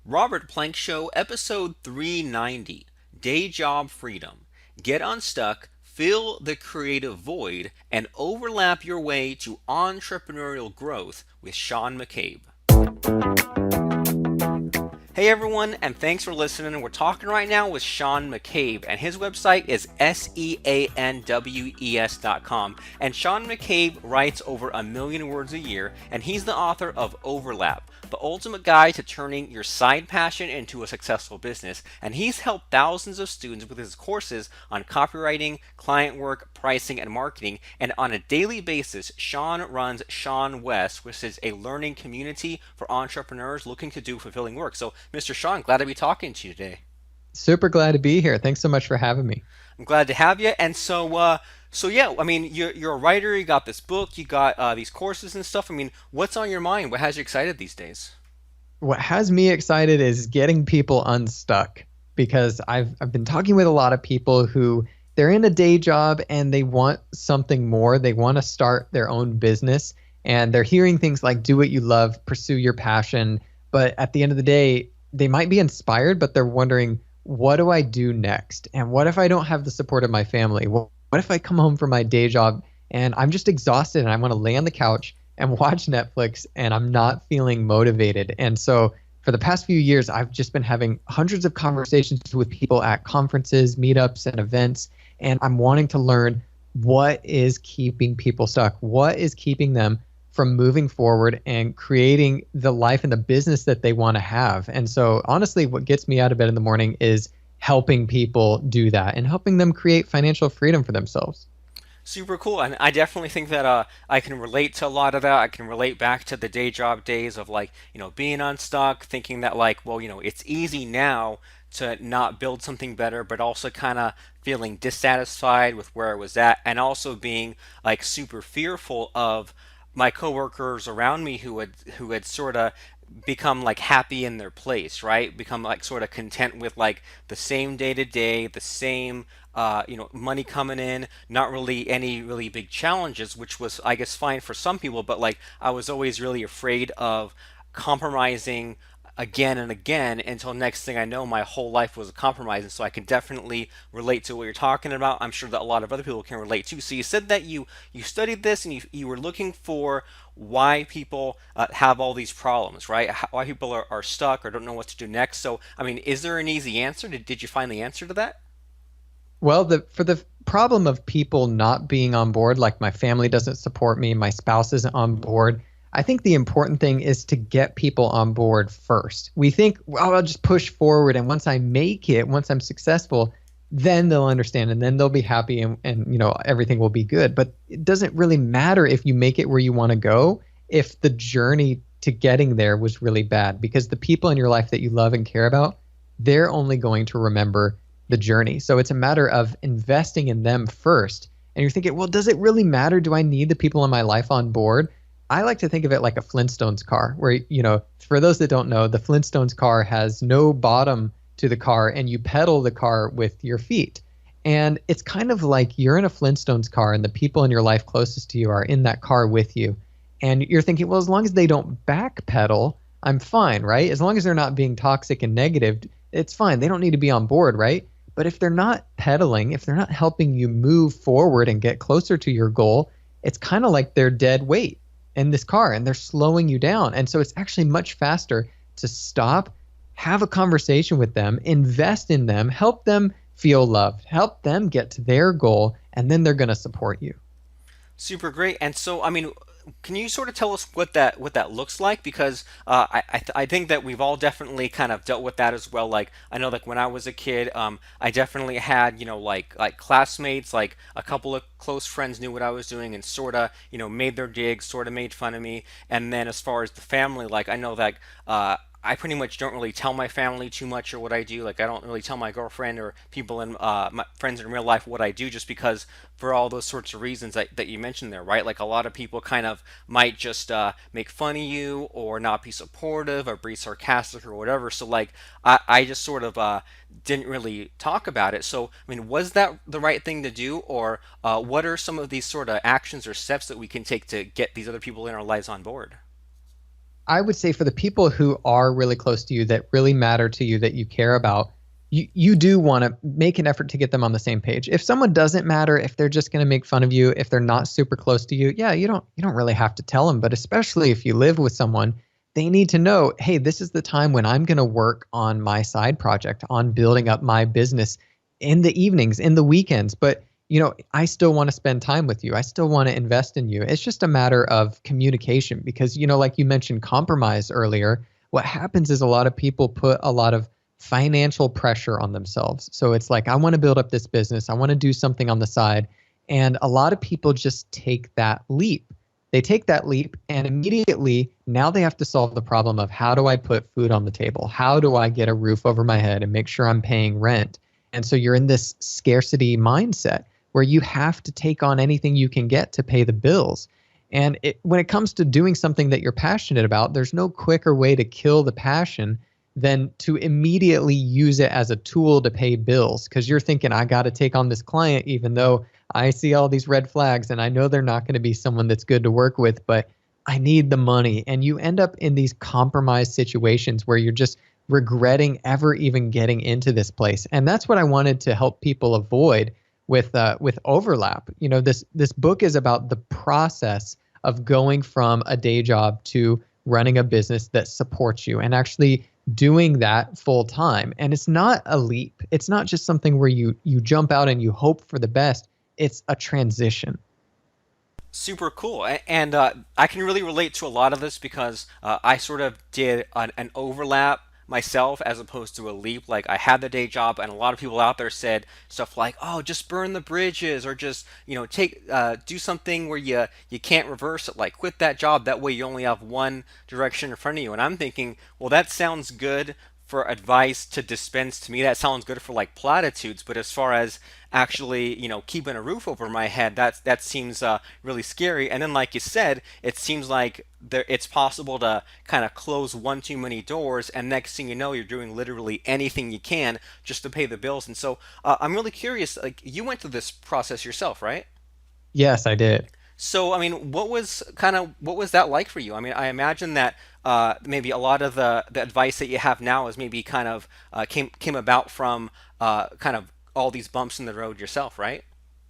Robert Plank Show, episode 390, Day Job Freedom. Get unstuck, fill the creative void, and overlap your way to entrepreneurial growth with Sean McCabe. Hey everyone, and thanks for listening. We're talking right now with Sean McCabe, and his website is seanwes.com. And Sean McCabe writes over 1,000,000 words a year, and he's the author of Overlap, the ultimate guide to turning your side passion into a successful business. And he's helped thousands of students with his courses on copywriting, client work, pricing, and marketing. And on a daily basis, Sean runs seanwes, which is a learning community for entrepreneurs looking to do fulfilling work. So Mr. Sean, glad to be talking to you today. Super glad to be here. Thanks so much for having me. I'm glad to have you. And so yeah, I mean, you're a writer. You got this book. You got these courses and stuff. I mean, what's on your mind? What has you excited these days? What has me excited is getting people unstuck because I've been talking with a lot of people who they're in a day job and they want something more. They want to start their own business and they're hearing things like do what you love, pursue your passion. But at the end of the day, they might be inspired, but they're wondering, what do I do next? And what if I don't have the support of my family? What if I come home from my day job and I'm just exhausted and I want to lay on the couch and watch Netflix and I'm not feeling motivated? And so for the past few years, I've just been having hundreds of conversations with people at conferences, meetups, and events. And I'm wanting to learn what is keeping people stuck? What is keeping them from moving forward and creating the life and the business that they want to have? And so honestly, what gets me out of bed in the morning is helping people do that and helping them create financial freedom for themselves. Super cool, and I definitely think that I can relate to a lot of that. I can relate back to the day job days of like being unstuck, thinking that like well it's easy now to not build something better, but also kind of feeling dissatisfied with where I was at, and also being like super fearful of my coworkers around me who had sort of become like happy in their place, right? Become like sort of content with like the same day to day, the same money coming in, not really any really big challenges, which was I guess fine for some people, but like I was always really afraid of compromising again and again until next thing I know my whole life was a compromise. And so I can definitely relate to what you're talking about. I'm sure that a lot of other people can relate too. So you said that you studied this and you were looking for why people have all these problems, right? Why people are stuck or don't know what to do next. So I mean, is there an easy answer? Did you find the answer to that? Well, for the problem of people not being on board, like my family doesn't support me, my spouse isn't on board, I think the important thing is to get people on board first. We think, well, I'll just push forward, and once I make it, once I'm successful, then they'll understand and then they'll be happy and everything will be good. But it doesn't really matter if you make it where you want to go if the journey to getting there was really bad, because the people in your life that you love and care about, they're only going to remember the journey. So it's a matter of investing in them first. And you're thinking, well, does it really matter? Do I need the people in my life on board? I like to think of it like a Flintstones car, where, for those that don't know, the Flintstones car has no bottom to the car and you pedal the car with your feet. And it's kind of like you're in a Flintstones car and the people in your life closest to you are in that car with you. And you're thinking, well, as long as they don't backpedal, I'm fine, right? As long as they're not being toxic and negative, it's fine. They don't need to be on board, right? But if they're not pedaling, if they're not helping you move forward and get closer to your goal, it's kind of like they're dead weight in this car and they're slowing you down. And so it's actually much faster to stop, have a conversation with them, invest in them, help them feel loved, help them get to their goal, and then they're going to support you. Super great. And so, I mean, can you sort of tell us what that looks like? Because I think that we've all definitely kind of dealt with that as well. Like I know, like when I was a kid, I definitely had like classmates, like a couple of close friends knew what I was doing and sort of made their digs, sort of made fun of me. And then as far as the family, like I know that I pretty much don't really tell my family too much or what I do. Like I don't really tell my girlfriend or people in my friends in real life what I do, just because for all those sorts of reasons that you mentioned there, right? Like a lot of people kind of might just make fun of you or not be supportive or be sarcastic or whatever. So like I just sort of didn't really talk about it. So I mean, was that the right thing to do, or what are some of these sort of actions or steps that we can take to get these other people in our lives on board? I would say for the people who are really close to you, that really matter to you, that you care about, you do want to make an effort to get them on the same page. If someone doesn't matter, if they're just going to make fun of you, if they're not super close to you, yeah, you don't really have to tell them. But especially if you live with someone, they need to know, hey, this is the time when I'm going to work on my side project, on building up my business in the evenings, in the weekends. But I still want to spend time with you. I still want to invest in you. It's just a matter of communication because, like you mentioned, compromise earlier. What happens is a lot of people put a lot of financial pressure on themselves. So it's like, I want to build up this business. I want to do something on the side. And a lot of people just take that leap. They take that leap and immediately now they have to solve the problem of, how do I put food on the table? How do I get a roof over my head and make sure I'm paying rent? And so you're in this scarcity mindset where you have to take on anything you can get to pay the bills. And when it comes to doing something that you're passionate about, there's no quicker way to kill the passion than to immediately use it as a tool to pay bills. Because you're thinking, I got to take on this client, even though I see all these red flags and I know they're not going to be someone that's good to work with, but I need the money. And you end up in these compromised situations where you're just regretting ever even getting into this place. And that's what I wanted to help people avoid with overlap. This book is about the process of going from a day job to running a business that supports you and actually doing that full time. And it's not a leap. It's not just something where you jump out and you hope for the best. It's a transition. Super cool. And I can really relate to a lot of this because I sort of did an overlap myself as opposed to a leap. Like I had the day job, and a lot of people out there said stuff like, "Oh, just burn the bridges, or just take do something where you can't reverse it. Like quit that job. That way you only have one direction in front of you." And I'm thinking, well, that sounds good for advice to dispense to me. That sounds good for like platitudes, but as far as actually, keeping a roof over my head, that seems really scary. And then, like you said, it seems like it's possible to kind of close one too many doors, and next thing you know, you're doing literally anything you can just to pay the bills. And so, I'm really curious. Like, you went through this process yourself, right? Yes, I did. So, I mean, what was that like for you? I mean, I imagine that maybe a lot of the advice that you have now is maybe kind of came about from kind of all these bumps in the road yourself, right?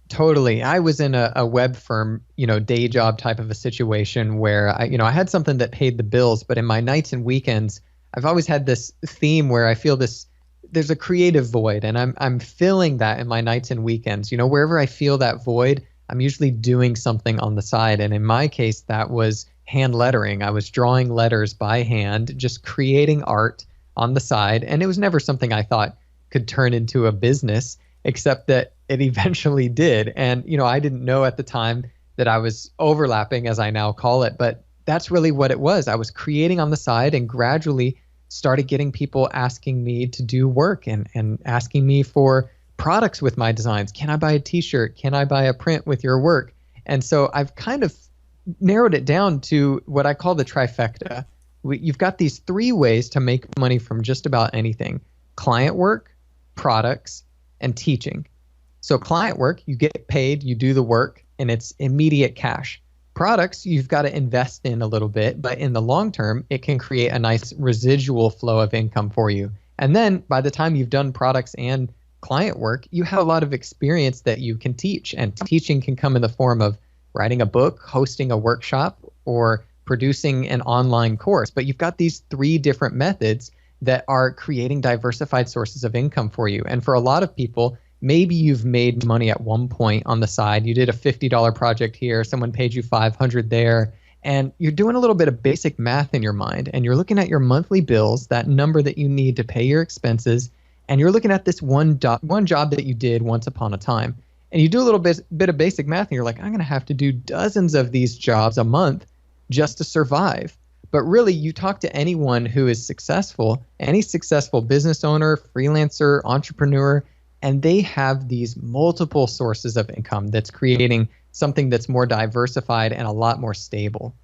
Totally. I was in a web firm, day job type of a situation where I had something that paid the bills, but in my nights and weekends, I've always had this theme where I feel there's a creative void, and I'm filling that in my nights and weekends. Wherever I feel that void, I'm usually doing something on the side. And in my case, that was hand lettering. I was drawing letters by hand, just creating art on the side. And it was never something I thought could turn into a business, except that it eventually did. And, I didn't know at the time that I was overlapping, as I now call it, but that's really what it was. I was creating on the side and gradually started getting people asking me to do work and asking me for products with my designs. Can I buy a t-shirt? Can I buy a print with your work? And so I've kind of narrowed it down to what I call the trifecta. You've got these three ways to make money from just about anything: client work, products, and teaching. So client work, you get paid, you do the work, and it's immediate cash. Products, you've got to invest in a little bit, but in the long term, it can create a nice residual flow of income for you. And then by the time you've done products and client work, you have a lot of experience that you can teach. And teaching can come in the form of writing a book, hosting a workshop, or producing an online course. But you've got these three different methods that are creating diversified sources of income for you. And for a lot of people, maybe you've made money at one point on the side. You did a $50 project here, someone paid you $500 there, and you're doing a little bit of basic math in your mind, and you're looking at your monthly bills, that number that you need to pay your expenses, and you're looking at this one job that you did once upon a time. And you do a little bit of basic math, and you're like, I'm going to have to do dozens of these jobs a month just to survive. But really, you talk to anyone who is successful, any successful business owner, freelancer, entrepreneur, and they have these multiple sources of income that's creating something that's more diversified and a lot more stable.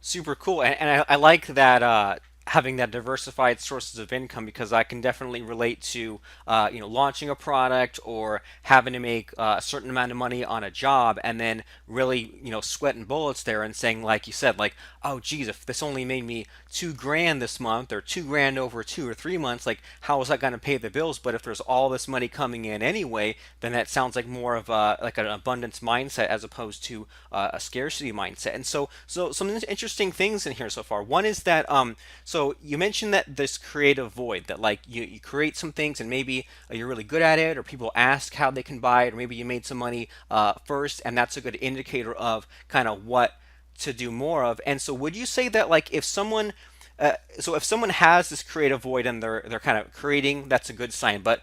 Super cool. And I like that. having that diversified sources of income, because I can definitely relate to launching a product or having to make a certain amount of money on a job and then really sweating bullets there and saying, like you said, like, oh geez, if this only made me 2 grand this month or 2 grand over 2 or 3 months, like how is that going to pay the bills? But if there's all this money coming in anyway, then that sounds like more of a like an abundance mindset as opposed to a scarcity mindset. And so some interesting things in here so far. One is that so you mentioned that this creative void, that like you create some things and maybe you're really good at it, or people ask how they can buy it, or maybe you made some money first, and that's a good indicator of kind of what to do more of. And so would you say that like if someone so if someone has this creative void and they're kind of creating, that's a good sign. But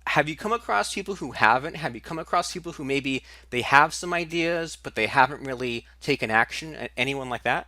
have you come across people who haven't? Have you come across people who maybe they have some ideas but they haven't really taken action? Anyone like that?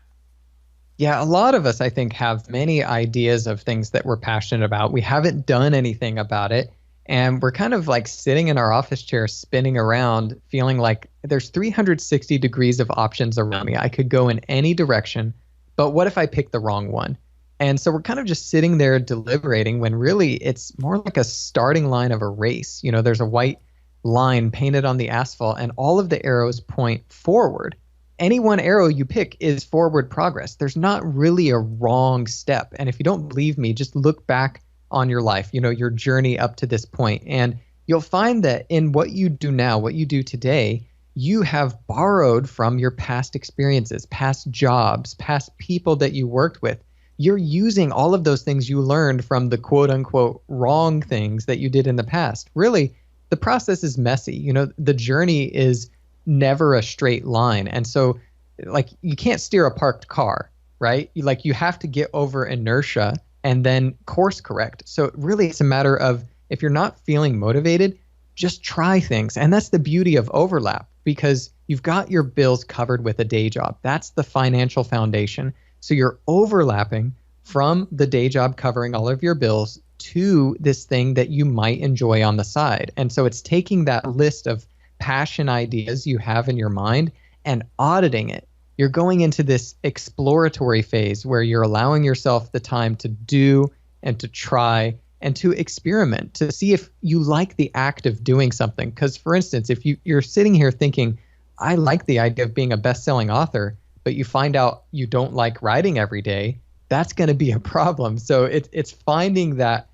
Yeah, a lot of us, I think, have many ideas of things that we're passionate about. We haven't done anything about it. And we're kind of like sitting in our office chair, spinning around, feeling like there's 360 degrees of options around me. I could go in any direction, but what if I pick the wrong one? And so we're kind of just sitting there deliberating when really it's more like a starting line of a race. There's a white line painted on the asphalt, and all of the arrows point forward. Any one arrow you pick is forward progress. There's not really a wrong step. And if you don't believe me, just look back on your life, your journey up to this point, and you'll find that in what you do now, what you do today, you have borrowed from your past experiences, past jobs, past people that you worked with. You're using all of those things you learned from the quote unquote wrong things that you did in the past. Really, the process is messy. The journey is never a straight line. And so like you can't steer a parked car, right? You have to get over inertia and then course correct. So really it's a matter of, if you're not feeling motivated, just try things. And that's the beauty of overlap, because you've got your bills covered with a day job. That's the financial foundation. So you're overlapping from the day job covering all of your bills to this thing that you might enjoy on the side. And so it's taking that list of passion ideas you have in your mind and auditing it. You're going into this exploratory phase where you're allowing yourself the time to do and to try and to experiment, to see if you like the act of doing something. Because, for instance, if you're sitting here thinking, I like the idea of being a best-selling author, but you find out you don't like writing every day, that's going to be a problem. So it's finding that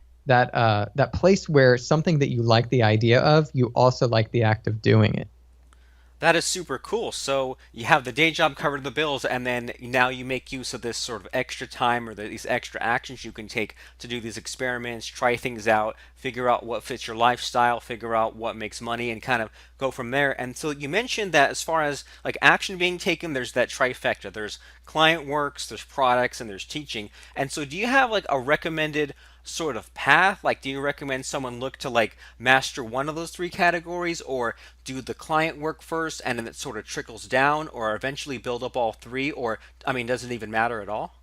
place where something that you like the idea of, you also like the act of doing it. That is super cool. So you have the day job covered the bills, and then now you make use of this sort of extra time or these extra actions you can take to do these experiments, try things out, figure out what fits your lifestyle, figure out what makes money, and kind of go from there. And so you mentioned that as far as like action being taken, there's that trifecta. There's client works, there's products, and there's teaching. And so do you have like a recommended sort of path? Like, do you recommend someone look to like master one of those three categories, or do the client work first and then it sort of trickles down, or eventually build up all three, or I mean, does it even matter at all?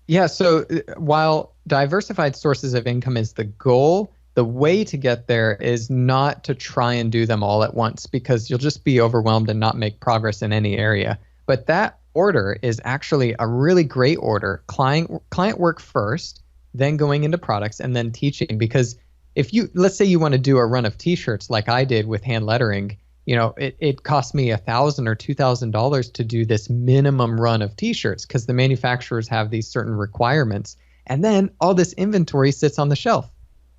Yeah, so while diversified sources of income is the goal, the way to get there is not to try and do them all at once, because you'll just be overwhelmed and not make progress in any area. But that order is actually a really great order. Client work first, then going into products, and then teaching. Because if let's say you want to do a run of t-shirts like I did with hand lettering, it cost me $1,000 or $2,000 to do this minimum run of t-shirts, because the manufacturers have these certain requirements. And then all this inventory sits on the shelf.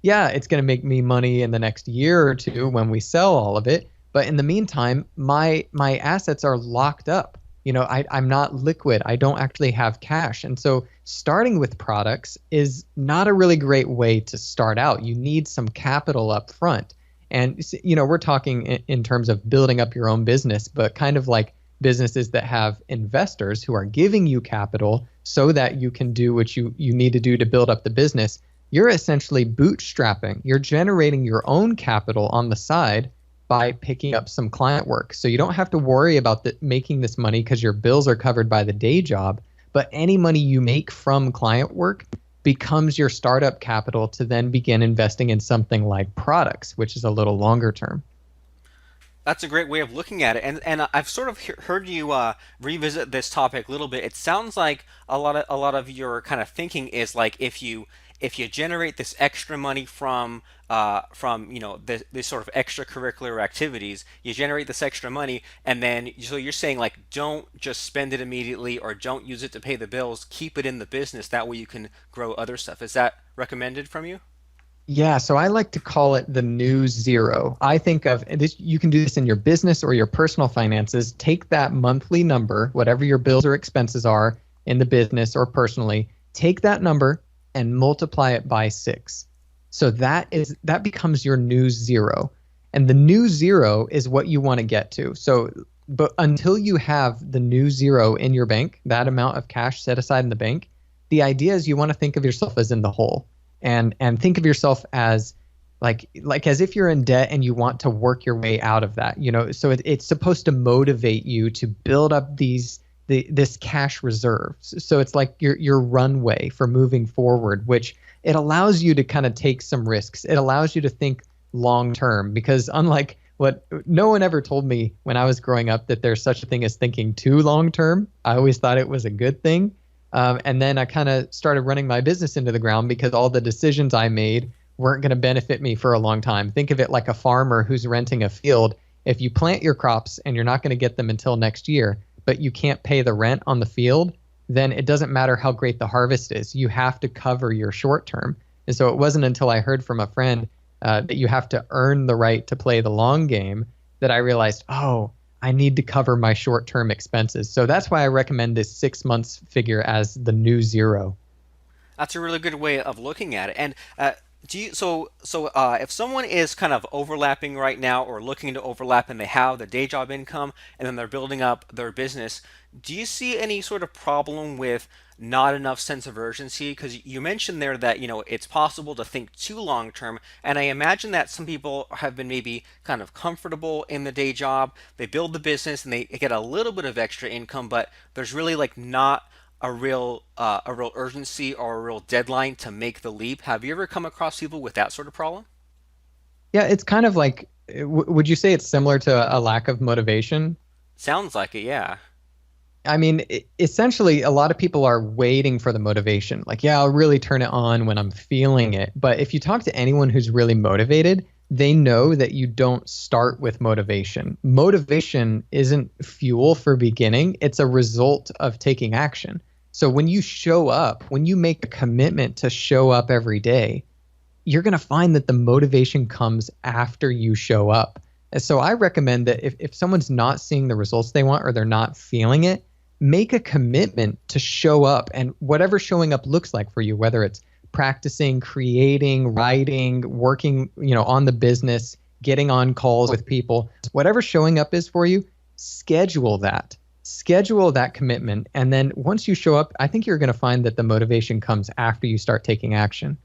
Yeah, it's going to make me money in the next year or two when we sell all of it. But in the meantime, my assets are locked up. I'm not liquid. I don't actually have cash. And so starting with products is not a really great way to start out. You need some capital up front. And, we're talking in terms of building up your own business, but kind of like businesses that have investors who are giving you capital so that you can do what you need to do to build up the business. You're essentially bootstrapping. You're generating your own capital on the side by picking up some client work. So you don't have to worry about making this money because your bills are covered by the day job. But any money you make from client work becomes your startup capital to then begin investing in something like products, which is a little longer term. That's a great way of looking at it, and I've sort of heard you revisit this topic a little bit. It sounds like a lot of your kind of thinking is like if you generate this extra money from this sort of extracurricular activities, you generate this extra money, and then so you're saying like don't just spend it immediately or don't use it to pay the bills. Keep it in the business. That way you can grow other stuff. Is that recommended from you? Yeah, so I like to call it the new zero. I think of and this, you can do this in your business or your personal finances. Take that monthly number, whatever your bills or expenses are in the business or personally, take that number and multiply it by 6. So that becomes your new zero. And the new zero is what you want to get to. So but until you have the new zero in your bank, that amount of cash set aside in the bank, the idea is you want to think of yourself as in the hole and think of yourself as like as if you're in debt and you want to work your way out of that, so it's supposed to motivate you to build up this cash reserve. So it's like your runway for moving forward, which it allows you to kind of take some risks. It allows you to think long term, because unlike what no one ever told me when I was growing up, that there's such a thing as thinking too long term. I always thought it was a good thing. And then I kind of started running my business into the ground because all the decisions I made weren't going to benefit me for a long time. Think of it like a farmer who's renting a field. If you plant your crops and you're not going to get them until next year, but you can't pay the rent on the field, then it doesn't matter how great the harvest is. You have to cover your short term. And so it wasn't until I heard from a friend that you have to earn the right to play the long game that I realized, oh, I need to cover my short-term expenses. So that's why I recommend this 6 months figure as the new zero. That's a really good way of looking at it. And do you if someone is kind of overlapping right now or looking to overlap and they have the day job income and then they're building up their business, do you see any sort of problem with not enough sense of urgency? Because you mentioned there that it's possible to think too long term, and I imagine that some people have been maybe kind of comfortable in the day job. They build the business and they get a little bit of extra income, but there's really like not a real urgency or a real deadline to make the leap. Have you ever come across people with that sort of problem? Yeah, it's kind of like, would you say it's similar to a lack of motivation? Sounds like it, yeah. I mean, essentially, a lot of people are waiting for the motivation. Like, yeah, I'll really turn it on when I'm feeling it. But if you talk to anyone who's really motivated, they know that you don't start with motivation. Motivation isn't fuel for beginning, it's a result of taking action. So when you show up, when you make a commitment to show up every day, you're going to find that the motivation comes after you show up. And so I recommend that if someone's not seeing the results they want or they're not feeling it, make a commitment to show up, and whatever showing up looks like for you, whether it's practicing, creating, writing, working, on the business, getting on calls with people, whatever showing up is for you, schedule that. Schedule that commitment. And then once you show up, I think you're going to find that the motivation comes after you start taking action.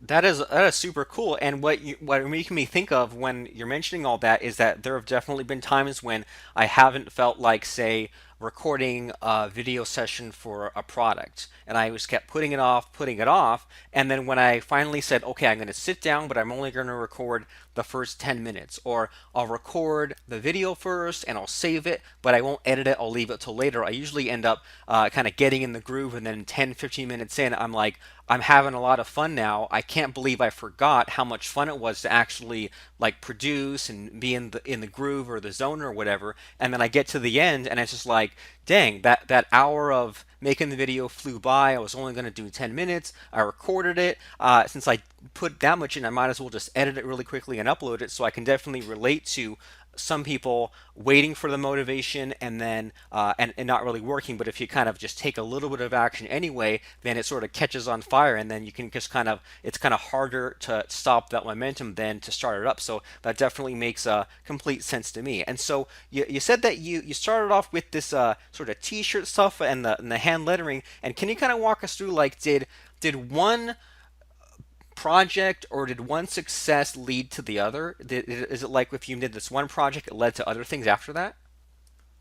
That is super cool. And what you're making me think of when you're mentioning all that is that there have definitely been times when I haven't felt like, say, recording a video session for a product, and I just kept putting it off. And then when I finally said, okay, I'm going to sit down, but I'm only going to record the first 10 minutes, or I'll record the video first and I'll save it, but I won't edit it. I'll leave it till later. I usually end up kind of getting in the groove, and then 10, 15 minutes in, I'm like, I'm having a lot of fun now. I can't believe I forgot how much fun it was to actually like produce and be in the groove or the zone or whatever. And then I get to the end and it's just like, dang, that hour of making the video flew by. I was only going to do 10 minutes. I recorded it. Since I put that much in, I might as well just edit it really quickly and upload it. So I can definitely relate to some people waiting for the motivation and then and not really working. But if you kind of just take a little bit of action anyway, then it sort of catches on fire, and then you can just kind of, it's kind of harder to stop that momentum than to start it up. So that definitely makes complete sense to me. And so you said that you started off with this sort of t-shirt stuff and the hand lettering. And can you kind of walk us through, like, did one project or did one success lead to the other? Is it like if you did this one project, it led to other things after that?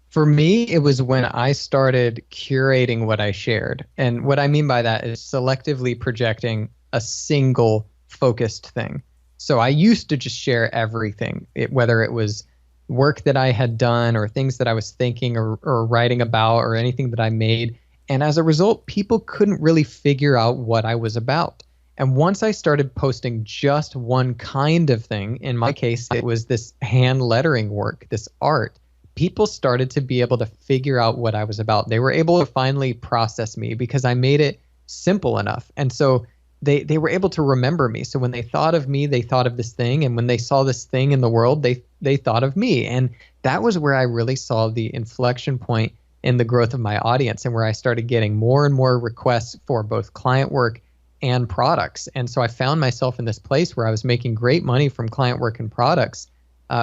For me, it was when I started curating what I shared. And what I mean by that is selectively projecting a single focused thing. So I used to just share everything, whether it was work that I had done or things that I was thinking or writing about or anything that I made. And as a result, people couldn't really figure out what I was about. And once I started posting just one kind of thing, in my case, it was this hand lettering work, this art, people started to be able to figure out what I was about. They were able to finally process me because I made it simple enough. And so they were able to remember me. So when they thought of me, they thought of this thing. And when they saw this thing in the world, they thought of me. And that was where I really saw the inflection point in the growth of my audience and where I started getting more and more requests for both client work and products. And so I found myself in this place where I was making great money from client work and products,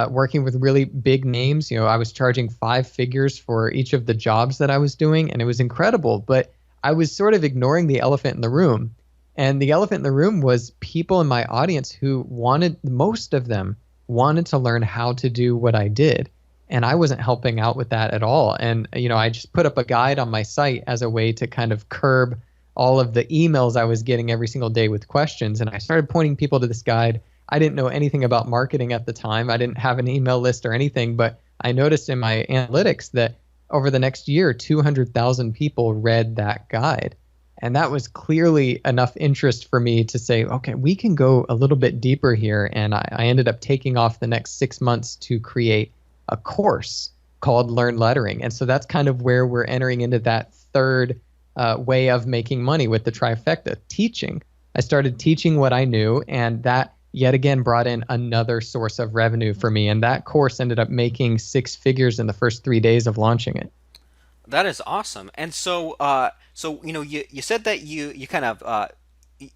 working with really big names. You know, I was charging 5 figures for each of the jobs that I was doing, and it was incredible. But I was sort of ignoring the elephant in the room. And the elephant in the room was people in my audience who wanted, most of them wanted to learn how to do what I did. And I wasn't helping out with that at all. And, you know, I just put up a guide on my site as a way to kind of curb all of the emails I was getting every single day with questions. And I started pointing people to this guide. I didn't know anything about marketing at the time. I didn't have an email list or anything, but I noticed in my analytics that over the next year, 200,000 people read that guide. And that was clearly enough interest for me to say, okay, we can go a little bit deeper here. And I ended up taking off the next 6 months to create a course called Learn Lettering. And so that's kind of where we're entering into that third way of making money with the trifecta, teaching. I started teaching what I knew, and that yet again brought in another source of revenue for me. And that course ended up making 6 figures in the first 3 days of launching it. That is awesome. And so, you said that you kind of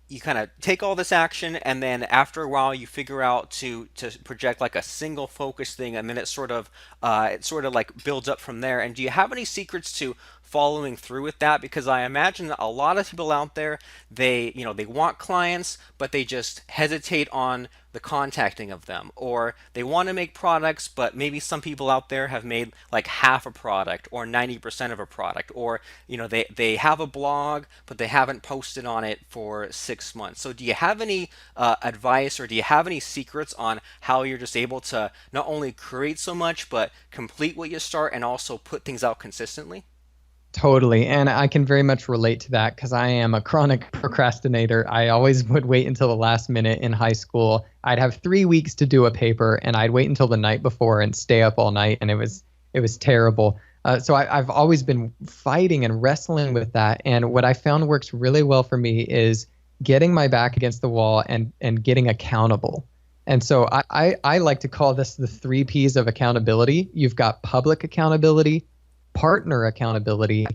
you kind of take all this action, and then after a while, you figure out to project like a single focus thing, and then it sort of like builds up from there. And do you have any secrets to following through with that? Because I imagine that a lot of people out there, they want clients, but they just hesitate on the contacting of them, or they want to make products, but maybe some people out there have made like half a product or 90% of a product, or they have a blog, but they haven't posted on it for 6 months. So do you have any advice, or do you have any secrets on how you're just able to not only create so much, but complete what you start and also put things out consistently? Totally. And I can very much relate to that because I am a chronic procrastinator. I always would wait until the last minute in high school. I'd have 3 weeks to do a paper and I'd wait until the night before and stay up all night. And it was terrible. So I've always been fighting and wrestling with that. And what I found works really well for me is getting my back against the wall and getting accountable. And so I like to call this the 3 Ps of accountability. You've got public accountability, partner accountability,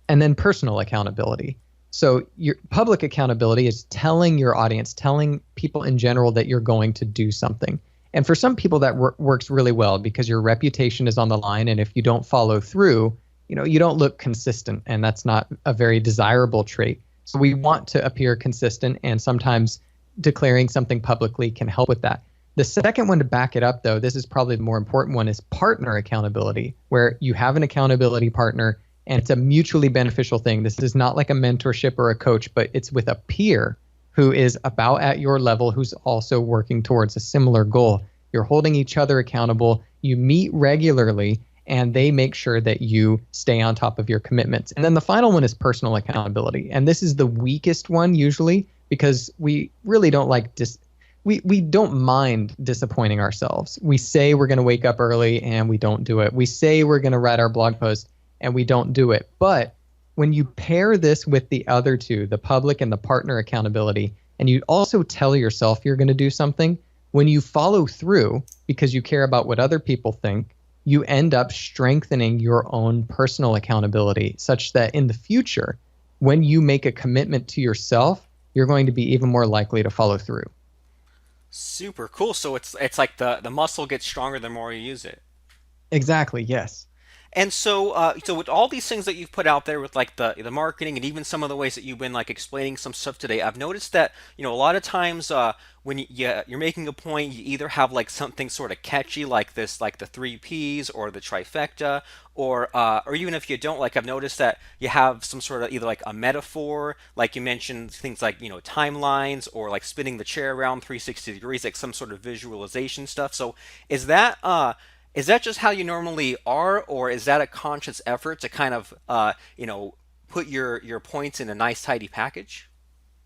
and then personal accountability. So your public accountability is telling your audience, telling people in general that you're going to do something. And for some people that works really well because your reputation is on the line. And if you don't follow through, you don't look consistent, and that's not a very desirable trait. So we want to appear consistent, and sometimes declaring something publicly can help with that. The second one to back it up, though, this is probably the more important one, is partner accountability, where you have an accountability partner and it's a mutually beneficial thing. This is not like a mentorship or a coach, but it's with a peer who is about at your level, who's also working towards a similar goal. You're holding each other accountable. You meet regularly, and they make sure that you stay on top of your commitments. And then the final one is personal accountability. And this is the weakest one usually because we really don't like we don't mind disappointing ourselves. We say we're going to wake up early and we don't do it. We say we're going to write our blog post and we don't do it. But when you pair this with the other two, the public and the partner accountability, and you also tell yourself you're going to do something, when you follow through because you care about what other people think, you end up strengthening your own personal accountability such that in the future, when you make a commitment to yourself, you're going to be even more likely to follow through. Super cool. So it's like the muscle gets stronger the more you use it. Exactly, yes. And so, so with all these things that you've put out there, with like the marketing and even some of the ways that you've been like explaining some stuff today, I've noticed that a lot of times when you're making a point, you either have like something sort of catchy like this, like the 3 Ps or the trifecta, or even if you don't, like I've noticed that you have some sort of either like a metaphor, like you mentioned things like timelines or like spinning the chair around 360 degrees, like some sort of visualization stuff. So is that Is that just how you normally are, or is that a conscious effort to kind of, put your points in a nice, tidy package?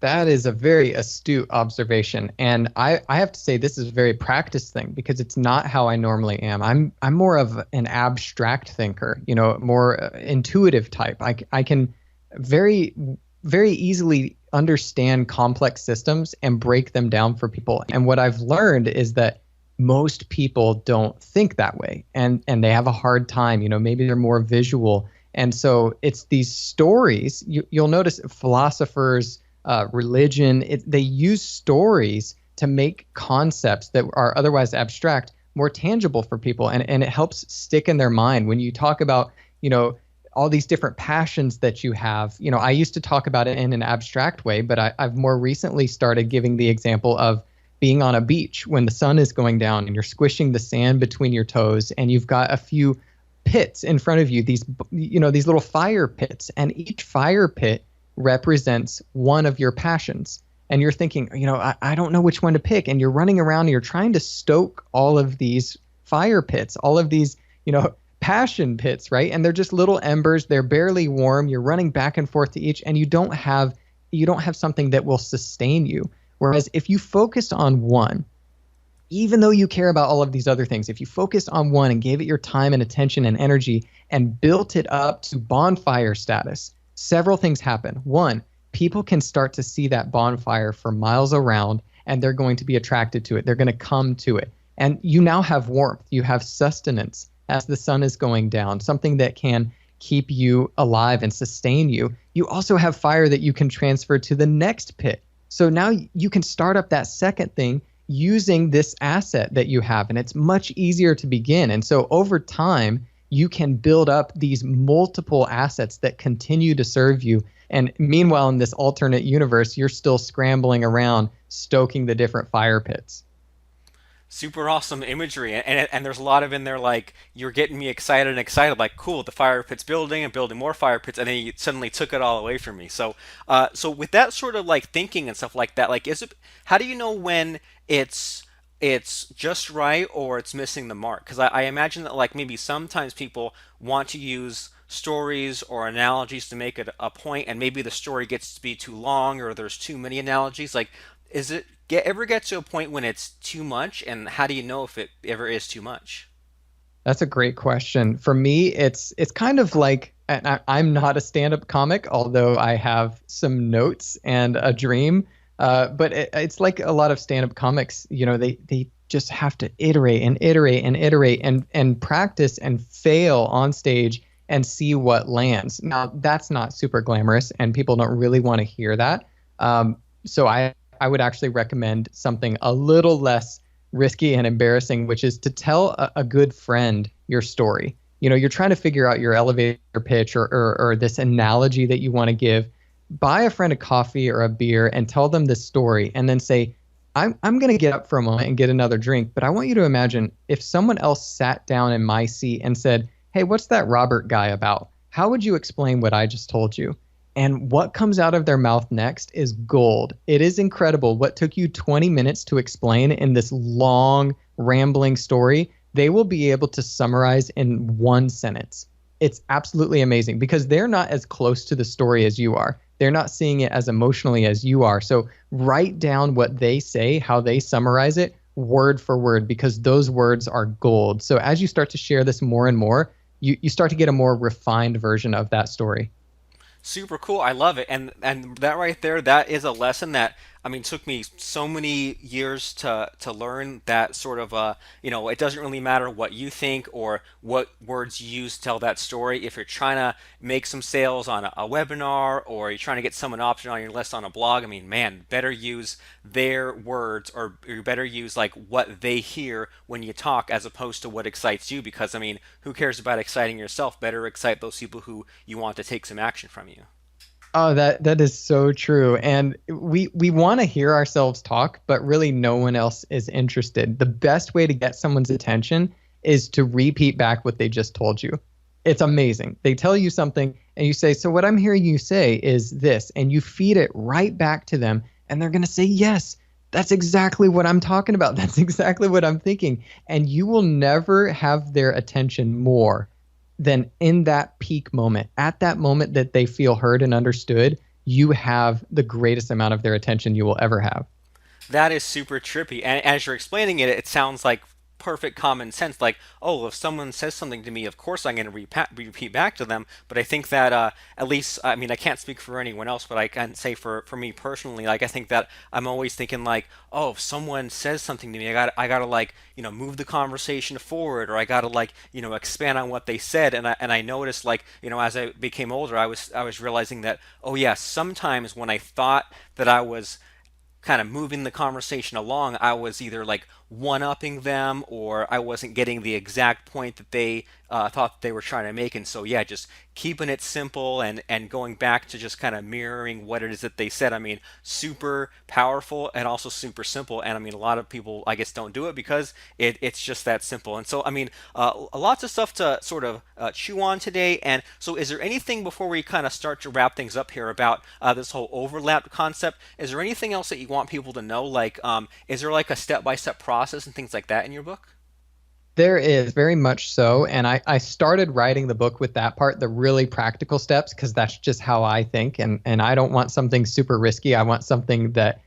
That is a very astute observation. And I have to say this is a very practiced thing because it's not how I normally am. I'm more of an abstract thinker, more intuitive type. I can very, very easily understand complex systems and break them down for people. And what I've learned is that most people don't think that way and they have a hard time, maybe they're more visual. And so it's these stories. You'll notice philosophers, religion, they use stories to make concepts that are otherwise abstract more tangible for people. And it helps stick in their mind. When you talk about, all these different passions that you have, I used to talk about it in an abstract way, but I've more recently started giving the example of being on a beach when the sun is going down and you're squishing the sand between your toes and you've got a few pits in front of you, these little fire pits, and each fire pit represents one of your passions. And you're thinking, I don't know which one to pick. And you're running around and you're trying to stoke all of these fire pits, all of these, passion pits, right? And they're just little embers. They're barely warm. You're running back and forth to each, and you don't have something that will sustain you. Whereas if you focused on one, even though you care about all of these other things, if you focused on one and gave it your time and attention and energy and built it up to bonfire status, several things happen. One, people can start to see that bonfire for miles around and they're going to be attracted to it. They're going to come to it. And you now have warmth. You have sustenance as the sun is going down, something that can keep you alive and sustain you. You also have fire that you can transfer to the next pit. So now you can start up that second thing using this asset that you have, and it's much easier to begin. And so over time, you can build up these multiple assets that continue to serve you. And meanwhile, in this alternate universe, you're still scrambling around, stoking the different fire pits. Super awesome imagery, and there's a lot of in there like you're getting me excited and excited, like cool, the fire pit's building and building more fire pits, and then you suddenly took it all away from me. So with that sort of like thinking and stuff like that, like is it, how do you know when it's just right or it's missing the mark? Because I imagine that like maybe sometimes people want to use stories or analogies to make it a point, and maybe the story gets to be too long or there's too many analogies. Like, is it ever get to a point when it's too much, and how do you know if it ever is too much? That's a great question. For me, it's kind of like, and I'm not a stand-up comic, although I have some notes and a dream. But it's like a lot of stand-up comics. They just have to iterate and iterate and iterate and practice and fail on stage and see what lands. Now, that's not super glamorous, and people don't really want to hear that. So I would actually recommend something a little less risky and embarrassing, which is to tell a good friend your story. You're trying to figure out your elevator pitch or this analogy that you want to give. Buy a friend a coffee or a beer and tell them this story, and then say, I'm going to get up for a moment and get another drink, but I want you to imagine if someone else sat down in my seat and said, hey, what's that Robert guy about? How would you explain what I just told you? And what comes out of their mouth next is gold. It is incredible. What took you 20 minutes to explain in this long, rambling story, they will be able to summarize in one sentence. It's absolutely amazing because they're not as close to the story as you are. They're not seeing it as emotionally as you are. So write down what they say, how they summarize it, word for word, because those words are gold. So as you start to share this more and more, you start to get a more refined version of that story. Super cool. I love it. And that right there, that is a lesson that I mean took me so many years to learn that sort of it doesn't really matter what you think or what words you use to tell that story. If you're trying to make some sales on a webinar or you're trying to get someone option on your list on a blog, I mean, man, better use their words or you better use like what they hear when you talk as opposed to what excites you because I mean, who cares about exciting yourself? Better excite those people who you want to take some action from you. Oh, that is so true. And we want to hear ourselves talk, but really no one else is interested. The best way to get someone's attention is to repeat back what they just told you. It's amazing. They tell you something and you say, so what I'm hearing you say is this, and you feed it right back to them and they're going to say, yes, That's exactly what I'm talking about. That's exactly what I'm thinking. And you will never have their attention more than in that peak moment. At that moment that they feel heard and understood, you have the greatest amount of their attention you will ever have. That is super trippy. And as you're explaining it, it sounds like perfect common sense. Like, oh, if someone says something to me, of course I'm going to repeat back to them. But I think that at least, I mean, I can't speak for anyone else, but I can say for me personally, like I think that I'm always thinking like, oh, if someone says something to me, I gotta like move the conversation forward, or I gotta like expand on what they said. And I noticed like as I became older, I was realizing that oh yeah, sometimes when I thought that I was kind of moving the conversation along, I was either like one upping them or I wasn't getting the exact point that they thought they were trying to make. And so, yeah, just keeping it simple and going back to just kind of mirroring what it is that they said. I mean, super powerful and also super simple. And I mean, a lot of people, I guess, don't do it because it's just that simple. And so, I mean, lots of stuff to sort of chew on today. And so, is there anything before we kind of start to wrap things up here about this whole overlap concept? Is there anything else that you want people to know? Like, is there like a step-by-step process and things like that in your book? There is very much so. And I started writing the book with that part, the really practical steps, because that's just how I think. And I don't want something super risky. I want something that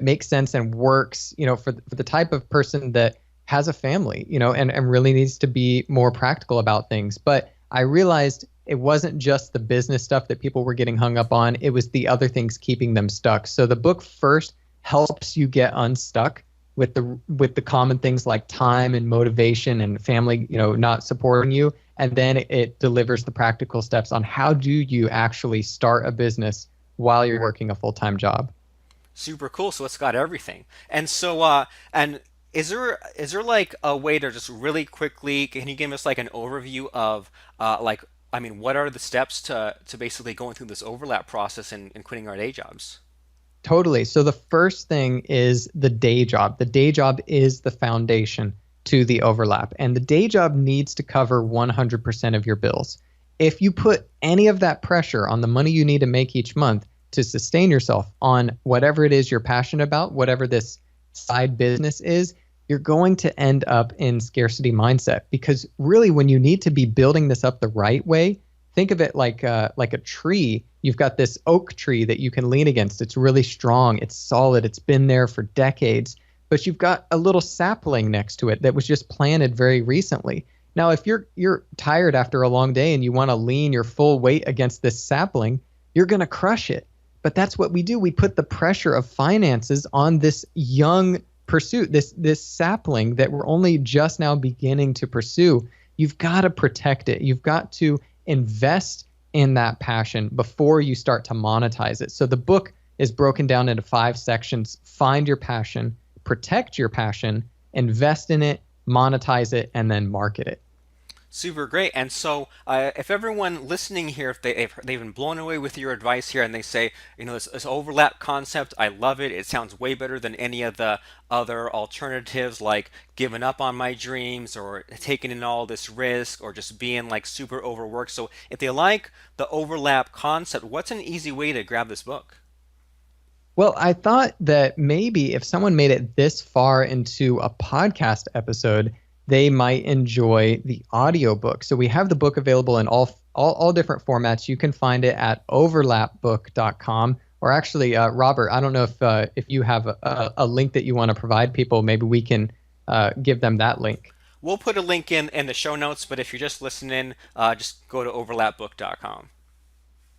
makes sense and works, for the type of person that has a family, and really needs to be more practical about things. But I realized it wasn't just the business stuff that people were getting hung up on. It was the other things keeping them stuck. So the book first helps you get unstuck with the common things like time and motivation and family, not supporting you. And then it delivers the practical steps on how do you actually start a business while you're working a full-time job. Super cool. So it's got everything. And so, and is there like a way to just really quickly, can you give us like an overview of like, I mean, what are the steps to basically going through this overlap process and quitting our day jobs? Totally. So the first thing is the day job. The day job is the foundation to the overlap, and the day job needs to cover 100% of your bills. If you put any of that pressure on the money you need to make each month to sustain yourself on whatever it is you're passionate about, whatever this side business is, you're going to end up in scarcity mindset, because really when you need to be building this up the right way, think of it like a tree. You've got this oak tree that you can lean against. It's really strong. It's solid. It's been there for decades. But you've got a little sapling next to it that was just planted very recently. Now, if you're tired after a long day and you want to lean your full weight against this sapling, you're going to crush it. But that's what we do. We put the pressure of finances on this young pursuit, this sapling that we're only just now beginning to pursue. You've got to protect it. You've got to invest in that passion before you start to monetize it. So the book is broken down into 5 sections. Find your passion, protect your passion, invest in it, monetize it, and then market it. Super great. And so, if everyone listening here, if they've been blown away with your advice here, and they say, this overlap concept, I love it. It sounds way better than any of the other alternatives, like giving up on my dreams, or taking in all this risk, or just being like super overworked. So, if they like the overlap concept, what's an easy way to grab this book? Well, I thought that maybe if someone made it this far into a podcast episode, they might enjoy the audiobook. So we have the book available in all different formats. You can find it at overlapbook.com. Or actually, Robert, I don't know if you have a link that you want to provide people. Maybe we can give them that link. We'll put a link in the show notes, but if you're just listening, just go to overlapbook.com.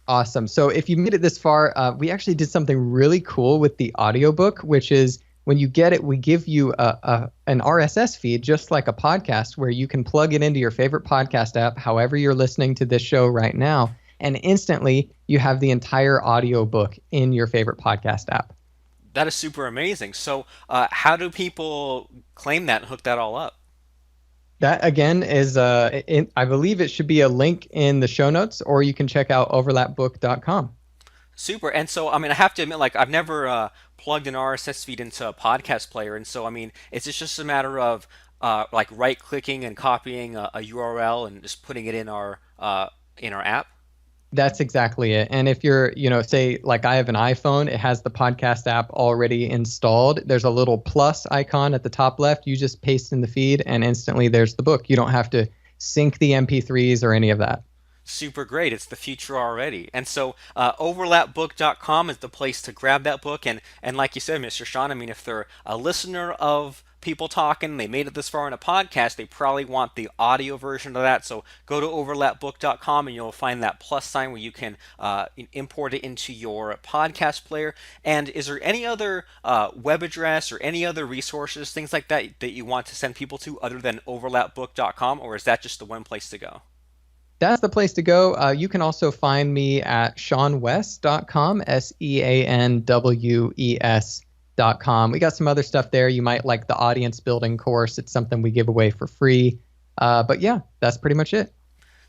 Awesome. So if you made it this far, we actually did something really cool with the audiobook, which is when you get it, we give you an RSS feed, just like a podcast, where you can plug it into your favorite podcast app, however you're listening to this show right now, and instantly you have the entire audiobook in your favorite podcast app. That is super amazing. So, how do people claim that and hook that all up? That again is, I believe it should be a link in the show notes, or you can check out overlapbook.com. Super. And so, I mean, I have to admit, like, I've never plugged an RSS feed into a podcast player. And so, I mean, is this just a matter of like right clicking and copying a URL and just putting it in our app? That's exactly it. And if you're, say like I have an iPhone, it has the podcast app already installed. There's a little plus icon at the top left. You just paste in the feed and instantly there's the book. You don't have to sync the MP3s or any of that. Super great. It's the future already. And so overlapbook.com is the place to grab that book. And like you said, Mr. Sean, I mean, if they're a listener of people talking, they made it this far in a podcast, they probably want the audio version of that. So go to overlapbook.com and you'll find that plus sign where you can import it into your podcast player. And is there any other web address or any other resources, things like that, that you want to send people to other than overlapbook.com, or is that just the one place to go? That's the place to go. You can also find me at seanwes.com, seanwes.com. We got some other stuff there. You might like the audience building course. It's something we give away for free. But yeah, that's pretty much it.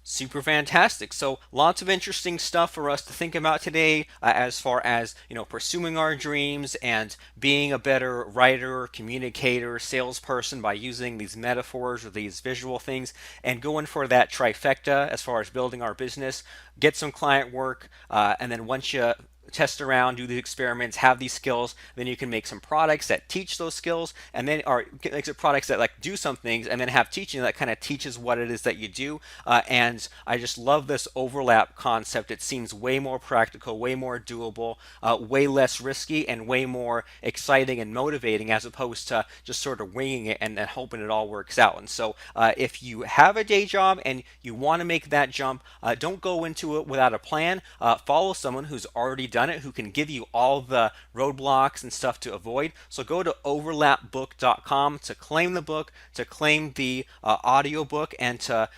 Super fantastic. So lots of interesting stuff for us to think about today, as far as pursuing our dreams and being a better writer, communicator, salesperson by using these metaphors or these visual things, and going for that trifecta as far as building our business, get some client work, and then once you test around, do the experiments, have these skills, then you can make some products that teach those skills, and then or make some products that like do some things, and then have teaching that kind of teaches what it is that you do. And I just love this overlap concept. It seems way more practical, way more doable, way less risky, and way more exciting and motivating as opposed to just sort of winging it and hoping it all works out. And so if you have a day job and you want to make that jump, don't go into it without a plan. Follow someone who's already done it, who can give you all the roadblocks and stuff to avoid. So go to overlapbook.com to claim the book, to claim the audio book, and to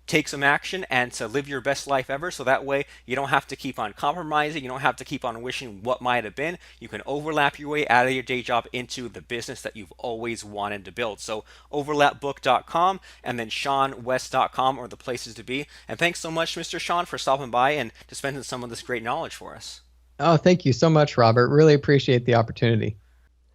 take some action and to live your best life ever. So that way you don't have to keep on compromising. You don't have to keep on wishing what might have been. You can overlap your way out of your day job into the business that you've always wanted to build. So overlapbook.com and then seanwes.com are the places to be. And thanks so much, Mr. Sean, for stopping by and dispensing some of this great knowledge for us. Oh, thank you so much, Robert. Really appreciate the opportunity.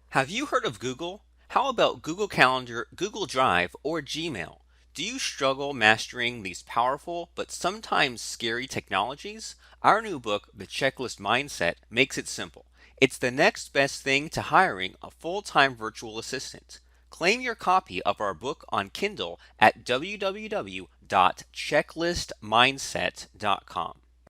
Have you heard of Google? How about Google Calendar, Google Drive, or Gmail? Do you struggle mastering these powerful but sometimes scary technologies? Our new book, The Checklist Mindset, makes it simple. It's the next best thing to hiring a full-time virtual assistant. Claim your copy of our book on Kindle at www.checklistmindset.com.